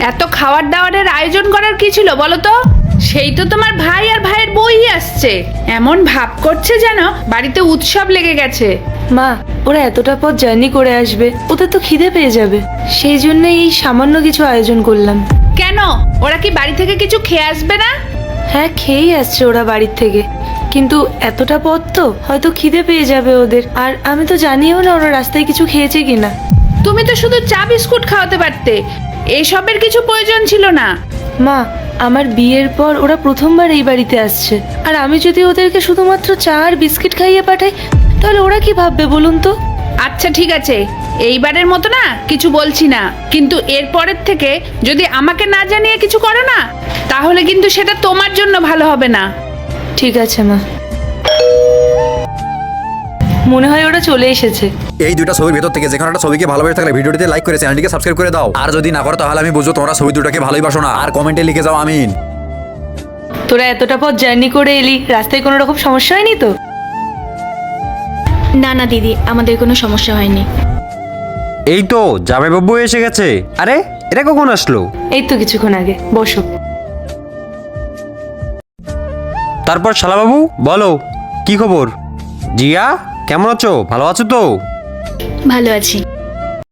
এত খাবার দাবারের আয়োজন করার কি ছিল বলো তো? সেই তো তোমার ভাই আর ভাইয়ের বই আসছে, এমন ভাব করছে যেন বাড়িতে উৎসব লেগে গেছে। মা, ওরা এতটা পথ জার্নি করে আসবে, ওদের তো খিদে পেয়ে যাবে, সেই জন্যই এই সামান্য কিছু আয়োজন করলাম। কেন, ওরা কি বাড়ি থেকে কিছু খেয়ে আসবে না? হ্যাঁ, খেয়েই আসছে ওরা বাড়ির থেকে, কিন্তু এতটা পথ তো হয়তো খিদে পেয়ে যাবে ওদের। আর আমি তো জানিও না ওরা রাস্তায় কিছু খেয়েছে কিনা। তুমি তো শুধু চা বিস্কুট খাওয়াতে পারতে, এসবের কিছু প্রয়োজন ছিল না। মা, আমার বিয়ের পর ওরা প্রথমবার এই বাড়িতে আসছে, আর আমি যদি ওদেরকে শুধুমাত্র চা আর বিস্কিট খাইয়ে পাঠাই তাহলে ওরা কি ভাববে বলুন তো? আচ্ছা ঠিক আছে, এইবারের মতো না কিছু বলছি না, কিন্তু এরপরের থেকে যদি আমাকে না জানিয়ে কিছু করো না, তাহলে কিন্তু সেটা তোমার জন্য ভালো হবে না। ঠিক আছে মা। মনে হয় ওরা চলে এসেছে। এই দুইটা ছবির ভেতর থেকে যেখানে একটা ছবিকে ভালোবেসে থাকলে ভিডিওটিতে লাইক করে চ্যানেলটিকে সাবস্ক্রাইব করে দাও। আর যদি না করো তাহলে আমি বুঝবো তোমরা ছবি দুটাকে ভালোই বাসো না। আর কমেন্টে লিখে যাও আমিন। তোরা এতটা পথ জার্নি করে এলি, রাস্তায় কোনো রকম সমস্যা হয়নি তো? না না দিদি, আমাদের কোনো সমস্যা হয়নি। এই তো জামাইবাবু এসে গেছে। আরে এটা কখন আসলো? এই তো কিছুক্ষণ আগে। বসো। তারপর শালাবাবু বলো, কি খবর? জিয়া কেমন আছো? ভালো আছো তো? ভালো আছি।